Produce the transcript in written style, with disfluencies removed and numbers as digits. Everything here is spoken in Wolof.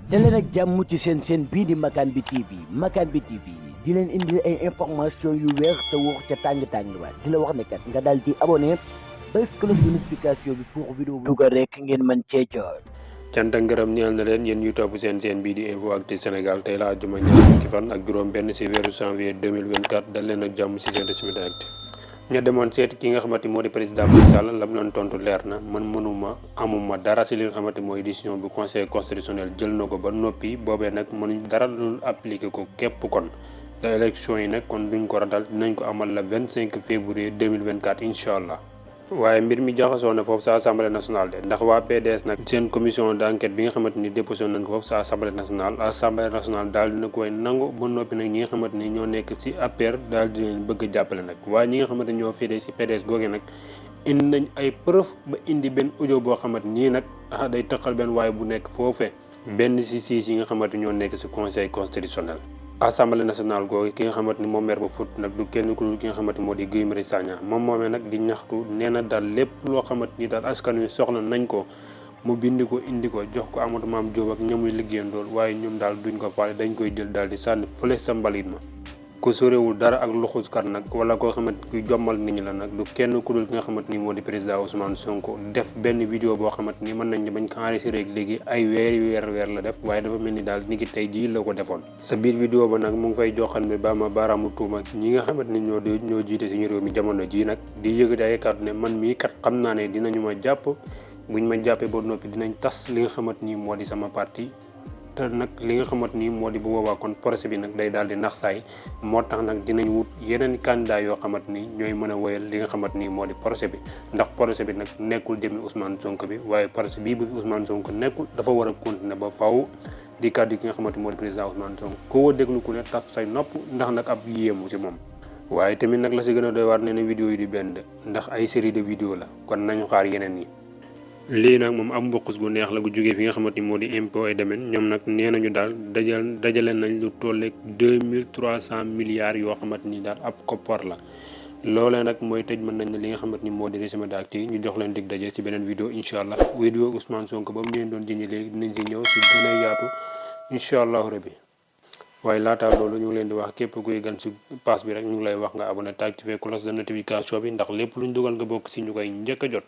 daleen ak jàmm ci seen bii di Makane bi TV Makane bi TV di leen indi ay information yu wér te wóor ca tàng-tàng ba di la wax ne kat nga daal di abonné bés cloche de notification bi pour vidéo bu dugal rek ngeen mën cee jot. cant ak ngërëm ñeel na leen yéen ñuy topp seen bii di Info Actu Sénégal tey la àjjuma ñaar fukki fan ak juróom benn si weeru janvier 2024 dal leen ak jàmm si seen résumé d'actu. ña demoon seeti ki nga xamante moo di président Macky Sall lam doon tontu leer na man amuma dara si li nga xamante mooy décision bu conseil constitutionnel jël na ko ba noppi boobee nag mënuñ dara lu appliqué ko képp kon te élection yi nag kon duñ ko ratal dinañ ko amal le 25 février 2024 incha allah. waaye mbir mi jaxasoo na foofu sa assemblée nationale de ndax waa PDS nag seen commission d' enquête bi nga xamante ni déposé nañ ko foofu sa assemblée nationale daal dina koy nangu ba noppi nag ñi nga xamante ni ñoo nekk ci APR daal di leen bëgg a jàppale nag waaye ñi nga xamante ni ñoo féetee ci PDS googee nag indi nañ ay preuve ba indi benn audio boo xamante nii nag day tëqal benn waaye bu nekk foofee benn ci siis yi nga xamante ñoo nekk ci conseil constitutionnel. assemblée nationale googu ki nga xamante ni moom maire ba fut nag du kenn ku dul ki nga xamante moo di Guy Marius Sagna moom moomee nag di ñaxtu nee na daal lépp loo xamante ni daal askan wi soxla nañ ko mu bindi ko indi ko jox ko Amadou Mame Diop ak ñamuy liggéeyandool waaye ñoom daal duñ ko faale dañ koy jël daal di sànni fële sa mbalit ma ku sorewul dara ak luxuskat nag wala koo xamante kuy jommal nit ñi la nag du kenn ku dul ki nga xamante ni moo di président Ousmane Sonko def benn vidéo boo xamante ni mën nañ ne bañ ko enregistré léegi ay weer la def waaye dafa mel ni daal ni ki tey jii la ko defoon sa biir vidéo ba nag mu ngi fay joxan bi ba ma baaraamu tuuma ñi nga xamante ni ñoo jiite suñu réew mi jamono ji nag di yëgati ay kàddu ne man mii kat xam naa ne dinañu ma jàpp buñ ma jàppee ba noppi dinañ tas li nga xamante ni moo di sama parti te nag li nga xamante ni moo di bu boobaa kon projet bi nag day daal di nax saay moo tax nag dinañ wut yeneen candidat yoo xamante ni ñooy mën a woyal li nga xamante ni moo di projet bi ndax projet bi nag nekkul jëmmi Ousmane Sonko bi waaye projet bii bu Ousmane Sonko nekkul dafa war a continuer ba faw di kàddu ki nga xamante moo di président Ousmane Sonko koo déglu ku ne taf say nopp ndax nag ab yéemu ci moom. waaye tamit nag la si gën a doy waar nee na vidéo yi di benn ndax ay série de vidéo la kon nañu xaar yeneen yi. lii nag moom am mboqus gu neex la gu jógee fi nga xamante ni moo di impôt et domaine ñoom nag nee nañu daal dajale nañ lu tolleeg 2300 milliards yoo xamante ni daal ab koppar la loolee nag mooy tëj mën nañ ne li nga xamante ni moo di résumé d'actu yi ñu jox leen dig daje ci beneen vidéo incha allah vidéo Ousmane Sonko ba mu leen doon jëñi léegi dinañ si ñëw si gën a yaatu incha allahu rabbi waaye laataa loolu ñu ngi leen di wax képp kuy gan si pass bi rek ñu ngi lay wax nga abonné te activé cloche de notification bi ndax lépp luñ dugal nga bokk si ñu koy njëkk a jot